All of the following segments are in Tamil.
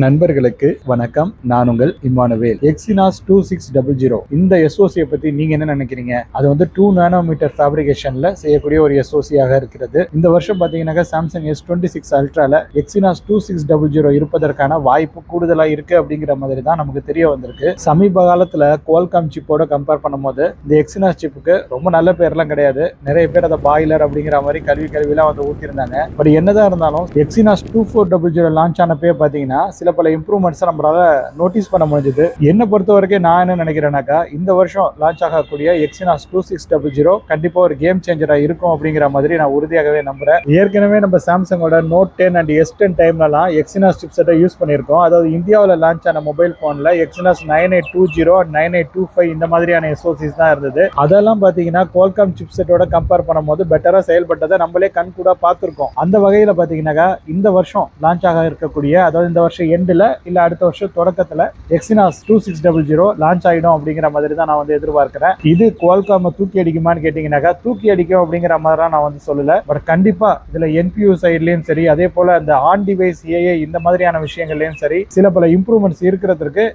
நண்பர்களுக்கு வணக்கம். நான் உங்கள் இம்மானுவேல். எக்ஸினாஸ் 2600 இந்த எஸ்ஓசியை பத்தி நீங்க என்ன நினைக்கிறீங்க? அது வந்து 2 நானோமீட்டர் ஃபேப்ரிகேஷன்ல செய்யக்கூடிய ஒரு எஸ்ஓசியாக இருக்கிறது. இந்த வருஷம் பாத்தீங்கன்னா சாம்சங் S26 அல்ட்ரால எக்ஸினாஸ் 2600 இருப்பதற்கான வாய்ப்பு கூடுதலா இருக்கு அப்படிங்கிற மாதிரி தான் நமக்கு தெரிய வந்திருக்கு. சமீப காலத்துல குவால்காம் சிப்போட கம்பேர் பண்ணும்போது இந்த எக்ஸினாஸ் சிப்புக்கு ரொம்ப நல்ல பேர்லாம் கிடையாது. நிறைய பேர் அதை பாய்லர் அப்படிங்கிற மாதிரி கல்விலாம் வந்து ஊத்திருந்தாங்க. பட் என்னதான் இருந்தாலும் எக்ஸினாஸ் 2400 லான்ச் ஆனப்பே பாத்தீங்கன்னா சில பல இம்ப்ரூவ்மெண்ட்ஸ் நம்மளால நோட்டீஸ் பண்ண முடிஞ்சது. என்ன பொறுத்த வரைக்கும் நான் என்ன நினைக்கிறேன்னாக்கா, இந்த வருஷம் லான்ச் ஆகக்கூடிய எக்ஸினாஸ் 2600 கண்டிப்பா ஒரு கேம் சேஞ்சரா இருக்கும் அப்படிங்கிற மாதிரி நான் உறுதியாகவே நம்புறேன். ஏற்கனவே நம்ம சாம்சங்கோட நோட் 10 அண்ட் S10 டைம்லலாம் எக்ஸினாஸ் சிப்செட்டை யூஸ் பண்ணியிருக்கோம். அதாவது இந்தியாவில் லான்ச் ஆன மொபைல் போன்ல எக்ஸினாஸ் 9820 அண்ட் 9825 இந்த மாதிரியான எஸ்ஓசிஸ் தான் இருந்தது. அதெல்லாம் பாத்தீங்கன்னா குவால்காம் சிப்செட்டோட கம்பேர் பண்ணும்போது பெட்டரா செயல்பட்டதை நம்மளே கண் கூட பார்த்திருக்கோம். அந்த வகையில பாத்தீங்கன்னா இந்த வருஷம் லான்ச் ஆக இருக்கக்கூடிய, அதாவது இந்த வருஷம் எண்டுல இல்ல அடுத்த வருஷம் தொடக்கத்துல எக்ஸினாஸ் 2600 லான்ச் ஆயிடும் அப்படிங்கிற மாதிரி தான் நான் வந்து எதிர்பார்க்கிறேன். இது குவால்காம் தூக்கி அடிக்குமான்னு கேட்டீங்கன்னாக்கா தூக்கி அடிக்கும் அப்படிங்கிற மாதிரி நான் வந்து சொல்லல. பட் கண்டிப்பா இதுல NPU சைட்லயும் சரி, அதே போல இந்த ஆன் டிவைஸ் AI இந்த மாதிரியான விஷயங்கள்லயும் சரி சில பல இம்ப்ரூவ்மெண்ட்ஸ் இருக்கிறதுக்கு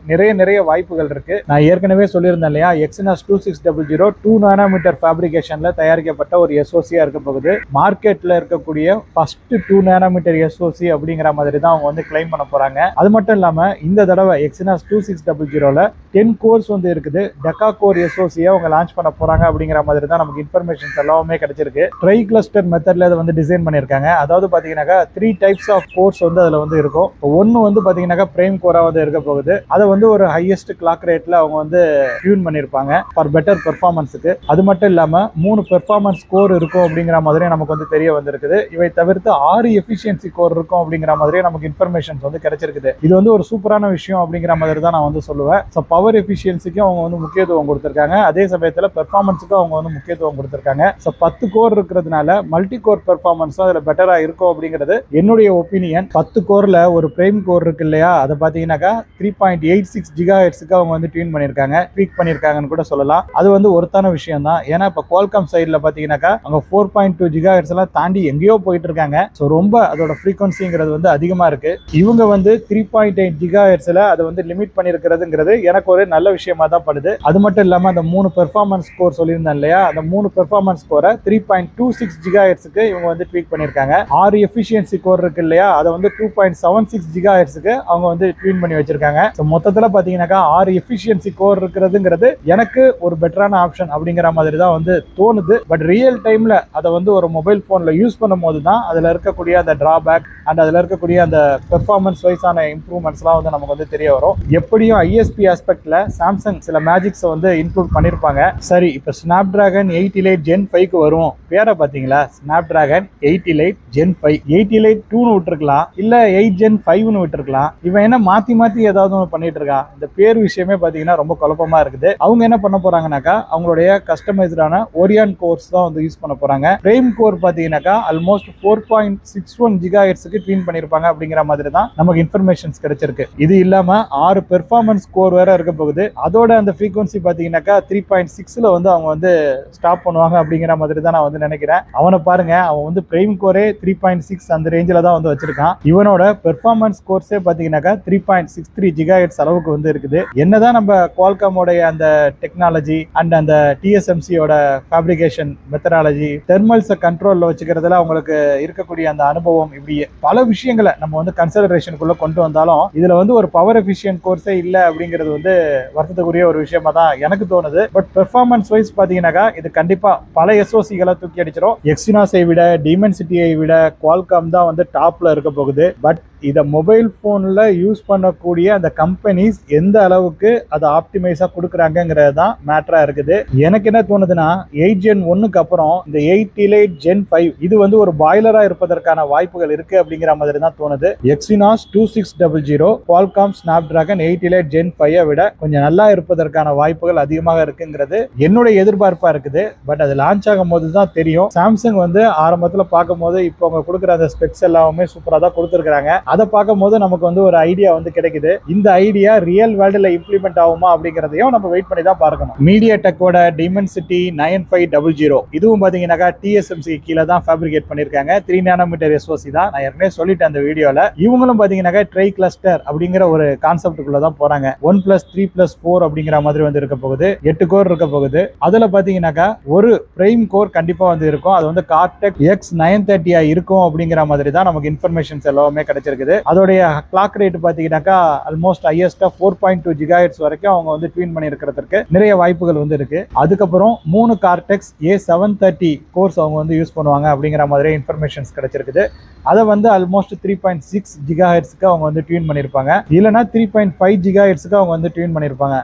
நிறைய வாய்ப்புகள் இருக்கு. நான் ஏற்கனவே சொல்லியிருந்தேன் இல்லையா, எக்ஸினாஸ் 2600 2 நானோமீட்டர் ஃபேப்ரிகேஷன்ல தயாரிக்கப்பட்ட ஒரு எஸ்ஓசியா இருக்க போகுது. மார்க்கெட்ல இருக்கக்கூடிய ஃபர்ஸ்ட் 2 நானோமீட்டர் எஸ்ஓசி அப்படிங்கிற மாதிரி தான் அவங்க வந்து கிளைம் பண்ண போறாங்க. அது மட்டும் இல்லாம இந்த தடவை எக்ஸினாஸ் 2600ல 10 கோர்ஸ் வந்து இருக்குது. டெக்கா கோர் எஸ்ஓசியை அவங்க லான்ச் பண்ண போறாங்க அப்படிங்கிற மாதிரி தான் நமக்கு இன்ஃபர்மேஷன்ஸ் எல்லாமே கிடைச்சிருக்கு. ட்ரை கிளஸ்டர் மெத்தட்ல அதை வந்து டிசைன் பண்ணிருக்காங்க. அதாவது பாத்தீங்கன்னா 3 டைப்ஸ் ஆஃப் கோர்ஸ் வந்து அதுல வந்து இருக்கும். ஒன்னு வந்து பாத்தீங்கன்னா பிரைம் கோரா வந்து இருக்க போகுது. அதை வந்து ஒரு ஹையஸ்ட் கிளாக் ரேட்ல அவங்க வந்து டியூன் பண்ணிருப்பாங்க ஃபார் பெட்டர் பெர்ஃபார்மன்ஸுக்கு. அது மட்டும் இல்லாம 3 பெர்ஃபார்மன்ஸ் கோர் இருக்கும் அப்படிங்கிற மாதிரி நமக்கு வந்து தெரிய வந்திருக்குது. இவை தவிர்த்து 6 எஃபிஷியன்சி கோர் இருக்கும் அப்படிங்கிற மாதிரி நமக்கு இன்ஃபர்மேஷன்ஸ் வந்து கிடைச்சிருக்குது. இது வந்து ஒரு சூப்பரான விஷயம் அப்படிங்கிற மாதிரி தான் நான் வந்து சொல்லுவேன். ஸோ பவர் எஃபிஷியன்சிக்கும் அவங்க வந்து முக்கியத்துவம் கொடுத்திருக்காங்க. அதே சமயத்தில் பெர்ஃபார்மன்ஸுக்கும் அவங்க வந்து முக்கியத்துவம் கொடுத்திருக்காங்க. ஸோ 10 கோர் இருக்கிறதுனால மல்டி கோர் பெர்ஃபார்மன்ஸும் அதில் பெட்டரா இருக்கும் அப்படிங்கிறது என்னுடைய ஒப்பீனியன். 10 கோர்ல ஒரு பிரைம் கோர் இருக்கு இல்லையா, அதை பார்த்தீங்கன்னாக்கா 3.86 GHz அவங்க வந்து ட்யூன் பண்ணியிருக்காங்க, ட்வீக் பண்ணியிருக்காங்கன்னு கூட சொல்லலாம். அது வந்து ஒருத்தான விஷயம் தான். ஏன்னா இப்போ குவால்காம் சைடில் பார்த்தீங்கன்னாக்கா அவங்க 4.2 GHz எல்லாம் தாண்டி எங்கேயோ போயிட்டு இருக்காங்க. ஸோ ரொம்ப அதோட ஃப்ரீக்வன்சிங்கிறது வந்து அதிகமாக இருக்கு. இவங்க வந்து 3.8 GHzல அதை வந்து லிமிட் பண்ணிருக்கிறதுங்கிறது எனக்கு ஒரு நல்ல விஷயமா தான் படுது. அது மட்டும் இல்லாம அந்த 3 பெர்ஃபார்மன்ஸ் ஸ்கோர் சொல்லியிருந்தேன் இல்லையா, அந்த 3 பெர்ஃபார்மன்ஸ் ஸ்கோரை 3.26 GHzக்கு இவங்க வந்து ட்வீக் பண்ணிருக்காங்க. 6 எஃபிஷியன்சி கோர் இருக்கு இல்லையா, அதை வந்து 2.76 GHzக்கு அவங்க வந்து ட்வீன் பண்ணி வச்சிருக்காங்க. மொத்தத்துல பாத்தீங்கன்னாக்கா 6 எஃபிஷியன்சி கோர் இருக்கிறதுங்கிறது எனக்கு ஒரு பெட்டரான ஆப்ஷன் அப்படிங்கிற மாதிரி தான் வந்து தோணுது. பட் ரியல் டைம்ல அதை வந்து ஒரு மொபைல் போன்ல யூஸ் பண்ணும் போது தான் அதுல இருக்கக்கூடிய அந்த டிராபேக் அண்ட் அதுல இருக்கக்கூடிய அந்த பெர்ஃபார்மன்ஸ் வைஸான இம்ப்ரூவ்மெண்ட்ஸ்லாம் வந்து நமக்கு வந்து தெரிய வரும். எப்படியும் ISP ஆஸ்பெக்ட்ல சாம்சங் சில மேஜிக்ஸ் வந்து இன்க்ளூட் பண்ணிருப்பாங்க. சரி, இப்போ ஸ்னாப்டிராகன் 8 Elite Gen 5க்கு வரும். பேரை பாத்தீங்களா, ஸ்னாப்டிராகன் 8 Elite Gen 5, 8 Elite 2ன்னு விட்டுருக்கலாம், இல்ல 8 Gen 5ன்னு விட்டுருக்கலாம். இவன் என்ன மாத்தி ஏதாவது ஒன்று பண்ணிட்டு இருக்கான். இந்த பேர் விஷயமே பாத்தீங்கன்னா ரொம்ப குழப்பமா இருக்குது. அவங்க என்ன பண்ண போறாங்கன்னாக்கா அவங்களுடைய கஸ்டமைஸ்டான ஓரியான் கோர்ஸ் தான் வந்து யூஸ் பண்ண போறாங்க. பிரைம் கோர் பாத்தீங்கன்னாக்கா ஆல்மோஸ்ட் 4.61 GHzக்கு ட்வீன் பண்ணிருப்பாங்க அப்படிங்கிற மாதிரி தான் நமக்கு இன்ஃபர்மேஷன்ஸ் கிடைச்சிருக்கு. இது இல்லாம 6 பெர்ஃபார்மன்ஸ் கோர் வேற இருக்க போகுது. அதோட அந்த ஃப்ரீக்வன்சி பாத்தீங்கன்னாக்கா 3.6ல வந்து அவங்க வந்து ஸ்டாப் பண்ணுவாங்க அப்படிங்கிற மாதிரி தான் நான் வந்து நினைக்கிறேன். அவனை பாருங்க, அவன் வந்து பிரைம் கோரே 3.6 அந்த ரேஞ்சில தான் வந்து வச்சிருக்கான். இவனோட பெர்ஃபார்மன்ஸ் கோர்ஸே பாத்தீங்கன்னாக்கா 3.63 GHz அளவுக்கு வந்து இருக்குது. என்னதான் நம்ம குவால்காமோடைய அந்த டெக்னாலஜி அண்ட் அந்த TSMCயோட ஃபேப்ரிகேஷன் மெத்தடாலஜி, தெர்மல்ஸை கண்ட்ரோல்ல வச்சுக்கிறதுல அவங்களுக்கு இருக்கக்கூடிய அந்த அனுபவம், இப்படி பல விஷயங்களை நம்ம வந்து கன்சிடரேஷனுக்குள்ள கொண்டு வந்தாலும் இதுல வந்து ஒரு பவர் எஃபிஷியன்ட் கோர்ஸே இல்ல அப்படிங்கிறது வந்து வருத்தத்துக்குரிய ஒரு விஷயமா தான் எனக்கு தோணுது. பட் பெர்ஃபார்மன்ஸ் வைஸ் பாத்தீங்கன்னாக்கா இது கண்டிப்பா பல எஸ்ஓசிகளை தூக்கி அடிச்சிடும். எக்ஸினாஸை விட, டிமென்சிட்டியை விட குவால்காம் தான் வந்து டாப்ல இருக்க போகுது. பட் இதை மொபைல் போன்ல யூஸ் பண்ணக்கூடிய அந்த கம்பெனிஸ் எந்த அளவுக்கு அதை ஆப்டிமைஸா கொடுக்குறாங்கிறது தான் மேட்டரா இருக்குது. எனக்கு என்ன தோணுதுன்னா 8 Gen 1க்கு அப்புறம் இந்த 8 Elite Gen 5 இது வந்து ஒரு பாய்லரா இருப்பதற்கான வாய்ப்புகள் இருக்கு அப்படிங்கிற மாதிரி தான் தோணுது. Exynos 2600 Qualcomm Snapdragon 8 Elite Gen 5 விட கொஞ்சம் நல்லா இருப்பதற்கான வாய்ப்புகள் அதிகமாக இருக்குங்கிறது என்னுடைய எதிர்பார்ப்பா இருக்குது. பட் அது லான்ச் ஆகும் போது தான் தெரியும். சாம்சங் வந்து ஆரம்பத்துல பார்க்கும் போது இப்போ அவங்க கொடுக்குற அந்த ஸ்பெக்ஸ் எல்லாமே சூப்பரா தான் கொடுத்துருக்காங்க. அதை பார்க்கும் போது நமக்கு வந்து ஒரு ஐடியா வந்து கிடைக்குது. இந்த ஐடியா ரியல் வேர்ல்டுல இம்ப்ளிமெண்ட் ஆகுமா அப்படிங்கிறதையும் நம்ம வெயிட் பண்ணி தான் பார்க்கணும். மீடியாடெக்கோட Dimensity 9500 இதுவும் பாத்தீங்கன்னா TSMC கீழே தான் ஃபேப்ரிகேட் பண்ணிருக்காங்க. 3 நானோமீட்டர் SoC தான். நான் ஏற்கனவே சொல்லிட்டேன் அந்த வீடியோல. இவங்களும் பாத்தீங்கன்னா ட்ரை கிளஸ்டர் அப்படிங்கிற ஒரு கான்செப்டுக்குள்ள தான் போறாங்க. 1+3+4 அப்படிங்கிற மாதிரி வந்து இருக்க போகுது. 8 கோர் இருக்க போகுது. அதுல பாத்தீங்கன்னா ஒரு பிரைம் கோர் கண்டிப்பா வந்து இருக்கும். அது வந்து கார்டெக்ஸ் X930 இருக்கும் அப்படிங்கிற மாதிரி தான் நமக்கு இன்ஃபர்மேஷன்ஸ் எல்லாமே கிடைச்சிருக்குது. அதோடைய கிளாக் ரேட் பாத்தீங்கன்னாக்கா ஆல்மோஸ்ட் ஹையஸ்டா 4.2 GHz வரைக்கும் அவங்க வந்து ட்யூன் பண்ணி இருக்கிறதுக்கு நிறைய வாய்ப்புகள் வந்து இருக்கு. அதுக்கப்புறம் 3 கார்டெக்ஸ் A730 கோர்ஸ் அவங்க வந்து யூஸ் பண்ணுவாங்க அப்படிங்கிற மாதிரி இன்ஃபர்மேஷன்ஸ் கிடைச்சிருக்குது. அதை வந்து ஆல்மோஸ்ட் 3.6 GHzக்கு அவங்க வந்து ட்யூன் பண்ணியிருப்பாங்க. இல்லைன்னா 3.5 GHzக்கு அவங்க வந்து ட்யூன் பண்ணியிருப்பாங்க.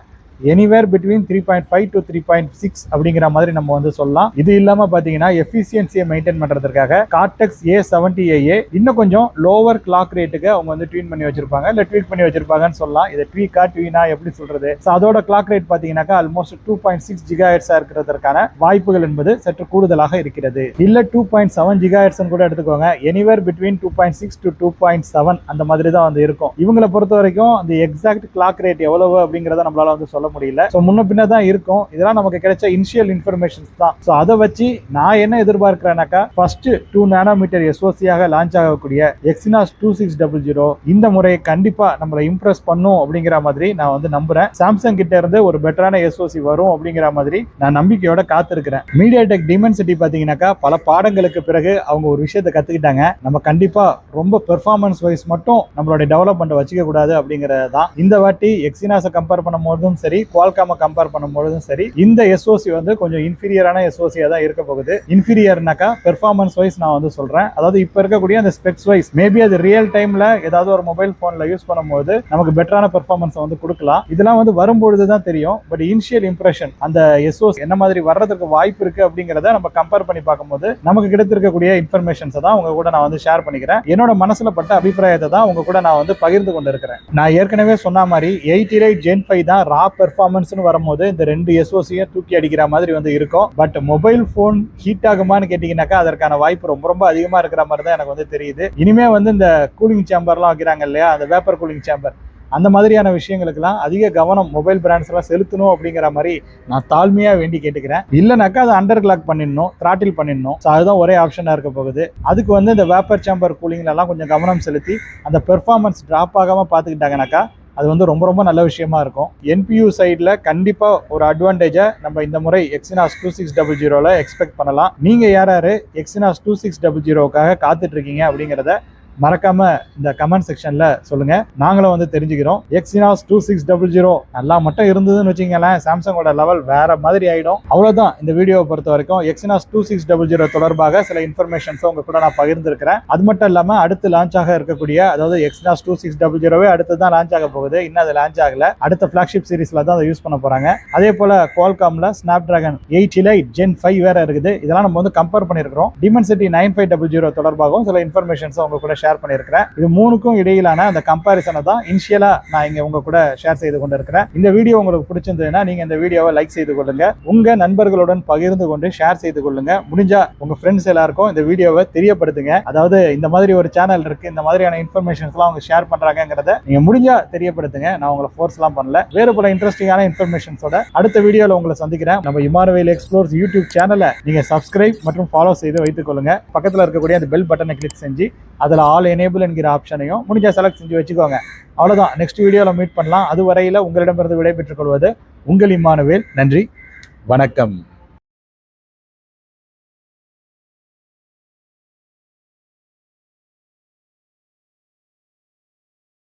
எனிவேர் பிட்வீன் 3.5 to 3.6 அப்படிங்கிற மாதிரி நம்ம வந்து சொல்லலாம். இது இல்லாம பாத்தீங்கன்னா எஃபிஷியன்சியை மெயின்டைன் பண்றதுக்காக கார்டெக்ஸ் A70A இன்னும் கொஞ்சம் லோவர் கிளாக் ரேட்டுக்கு அவங்க வந்து ட்யூன் பண்ணி வச்சிருப்பாங்க, இல்ல ட்வீட் பண்ணி வச்சிருப்பாங்கன்னு சொல்லலாம். இதை ட்வீனா எப்படி சொல்றது? அதோட கிளாக் ரேட் பாத்தீங்கன்னா ஆல்மோஸ்ட் 2.6 GHz இருக்கிறதுக்கான வாய்ப்புகள் என்பது சற்று கூடுதலாக இருக்கிறது. இல்ல 2.7 GHz கூட எடுத்துக்கோங்க. எனிவேர் பிட்வீன் 2.6 to 2.7 அந்த மாதிரி தான் வந்து இருக்கும். இவங்களை பொறுத்த வரைக்கும் அந்த எக்ஸாக்ட் கிளாக் ரேட் எவ்வளவு அப்படிங்கறத நம்மளால வந்து சொல்ல முடியல. முன்ன பின்ன தான் இருக்கும். இதெல்லாம் நமக்கு கிடைச்ச இனிஷியல் இன்ஃபர்மேஷன்ஸ் தான். அதை வச்சு நான் என்ன எதிர்பார்க்கிறேன்னாக்கா ஃபர்ஸ்ட் 2 நானோமீட்டர் SoC ஆக லான்ச் ஆகக்கூடிய Exynos 2600 இந்த முறை கண்டிப்பா நம்மளை இம்ப்ரெஸ் பண்ணும் அப்படிங்கிற மாதிரி நான் வந்து நம்புறேன். சாம்சங் கிட்ட இருந்து ஒரு பெட்டரான SoC வரும் அப்படிங்கிற மாதிரி நான் நம்பிக்கையோட காத்திருக்கிறேன். மீடியாடெக் Dimensity பாத்தீங்கன்னாக்கா பல பாடங்களுக்கு பிறகு அவங்க ஒரு விஷயத்தை கத்துக்கிட்டாங்க. நம்ம கண்டிப்பா ரொம்ப பெர்ஃபார்மன்ஸ் வைஸ் மட்டும் நம்மளுடைய டெவலப்மெண்ட் வச்சுக்க கூடாது அப்படிங்கிறது தான். இந்த வாட்டி Exynos கம்பேர் பண்ணும் போதும் சரி, குவால்காமை கம்பேர் பண்ணும்போதும் சரி, இந்த SoC வந்து கொஞ்சம் இன்ஃபீரியரான SoC தான் இருக்க போகுது. இன்ஃபீரியர்னாக்கா பெர்ஃபார்மன்ஸ் வைஸ் நான் வந்து சொல்றேன். அதாவது இப்ப இருக்கக்கூடிய அந்த ஸ்பெக்ஸ் வைஸ் மேபி அது ரியல் டைம்ல ஏதாவது ஒரு மொபைல் போன்ல யூஸ் பண்ணும்போது நமக்கு பெட்டரான பெர்ஃபார்மன்ஸ் வந்து கொடுக்கலாம். இதெல்லாம் வந்து வரும்பொழுது தான் தெரியும். பட் இனிஷியல் இம்ப்ரெஷன் அந்த SoC என்ன மாதிரி வர்றதுக்கு வாய்ப்பு இருக்கு அப்படிங்கறத நம்ம கம்பேர் பண்ணி பார்க்கும்போது நமக்கு கிடைத்திருக்கக்கூடிய இன்ஃபர்மேஷன்ஸ் தான் உங்க கூட நான் வந்து ஷேர் பண்ணிக்கிறேன். என்னோட மனசுல பட்ட அபிப்பிராயத்தை தான் உங்க கூட நான் வந்து பகிர்ந்து கொண்டு இருக்கிறேன். நான் ஏற்கனவே சொன்ன மாதிரி 88 Gen 5 தான் ரா பெர்ஃபார்மன்ஸ்னு வரும்போது இந்த 2 SoCயும் தூக்கி அடிக்கிற மாதிரி வந்து இருக்கும். பட் மொபைல் போன் ஹீட் ஆகுமான்னு கேட்டீங்கன்னாக்கா அதற்கான வாய்ப்பு ரொம்ப ரொம்ப அதிகமா இருக்கிற மாதிரி தான் எனக்கு வந்து தெரியுது. இனிமே வந்து இந்த கூலிங் சேம்பர்லாம் வைக்கிறாங்க இல்லையா, அந்த வேப்பர் கூலிங் சேம்பர், அந்த மாதிரியான விஷயங்களுக்கெல்லாம் அதிக கவனம் மொபைல் பிராண்ட்ஸ் எல்லாம் செலுத்தணும் அப்படிங்கிற மாதிரி நான் தாழ்மையா வேண்டி கேட்டுக்கிறேன். இல்லைனாக்கா அதை அண்டர் கிளாக் பண்ணிடணும், த்ராட்டில் பண்ணிடணும். அதுதான் ஒரே ஆப்ஷனா இருக்க போகுது. அதுக்கு வந்து இந்த வேப்பர் சேம்பர் கூலிங்ல எல்லாம் கொஞ்சம் கவனம் செலுத்தி அந்த பெர்ஃபார்மன்ஸ் டிராப் ஆகாம பாத்துக்கிட்டாங்கனாக்கா அது வந்து ரொம்ப ரொம்ப நல்ல விஷயமா இருக்கும். NPU சைடில் கண்டிப்பா ஒரு அட்வான்டேஜை நம்ம இந்த முறை Exynos 2600 எக்ஸ்பெக்ட் பண்ணலாம். நீங்க யாராரு Exynos 2600க்காக காத்துட்டு இருக்கீங்க அப்படிங்கிறத மறக்காம இந்த கமெண்ட் செக்ஷன்ல சொல்லுங்க. நாங்களும் வந்து தெரிஞ்சுக்கிறோம். Exynos 2600 நல்லா மட்டும் இருந்ததுன்னு வச்சுங்களேன், சாம்சங்கோட லெவல் வேற மாதிரி ஆயிடும். அவ்வளவுதான் இந்த வீடியோவை பொறுத்த வரைக்கும். Exynos 2600 தொடர்பாக சில இன்ஃபர்மேஷன்ஸ் உங்க கூட நான் பகிர்ந்திருக்கிறேன். அது மட்டும் இல்லாம அடுத்து லான்ச் ஆக இருக்கக்கூடிய, அதாவது Exynos 2600 அடுத்து தான் லான்ச் ஆக போகுது. இன்னும் அது லான்ச் ஆகல. அடுத்த பிளாக்ஷிப் சீரிஸ்ல தான் அதை யூஸ் பண்ண போறாங்க. அதே போல குவால்காம்ல Snapdragon 8 Elite Gen 5 வேற இருக்குது. இதெல்லாம் நம்ம வந்து கம்பேர் பண்ணிருக்கிறோம். Dimensity 9500 தொடர்பாகவும் சில இன்ஃபர்மேஷன்ஸ் உங்க கூட ஷேர் பண்ணியிருக்கிறேன். இது மூணுக்கும் இடையிலான அந்த கம்பாரிசனை தான் இனிஷியலா நான் இங்க உங்க கூட ஷேர் செய்து கொண்டிருக்கிறேன். இந்த வீடியோ உங்களுக்கு பிடிச்சிருந்ததுன்னா நீங்க இந்த வீடியோவை லைக் செய்து கொள்ளுங்க, உங்க நண்பர்களுடன் பகிர்ந்து கொண்டு ஷேர் செய்து கொள்ளுங்க. முடிஞ்சா உங்க ஃப்ரெண்ட்ஸ் எல்லாருக்கும் இந்த வீடியோவை தெரியப்படுத்துங்க. அதாவது இந்த மாதிரி ஒரு சேனல் இருக்கு, இந்த மாதிரியான இன்ஃபர்மேஷன்ஸ் எல்லாம் அவங்க ஷேர் பண்றாங்கிறத நீங்க முடிஞ்சா தெரியப்படுத்துங்க. நான் உங்களை ஃபோர்ஸ் எல்லாம் பண்ணல. வேறு பல இன்ட்ரெஸ்டிங்கான இன்ஃபர்மேஷன்ஸோட அடுத்த வீடியோல உங்களை சந்திக்கிறேன். நம்ம இமானுவேல் எக்ஸ்ப்ளோர்ஸ் யூடியூப் சேனலை நீங்க சப்ஸ்கிரைப் மற்றும் ஃபாலோ செய்து வைத்துக் கொள்ளுங்க. பக்கத்துல இருக்கக்கூடிய அந்த பெல் பட்டனை கிளிக் செஞ்சு அதுல ஆல் எனேபிள் என்கிற ஆப்ஷனையும் முடிஞ்சா செலக்ட் செஞ்சு வச்சுக்கோங்க. அவ்வளவுதான். நெக்ஸ்ட் வீடியோல மீட் பண்ணலாம். அதுவரையில உங்களிடமிருந்து விடைபெற்றுக் கொள்வது உங்கள் இமானுவேல். நன்றி, வணக்கம்.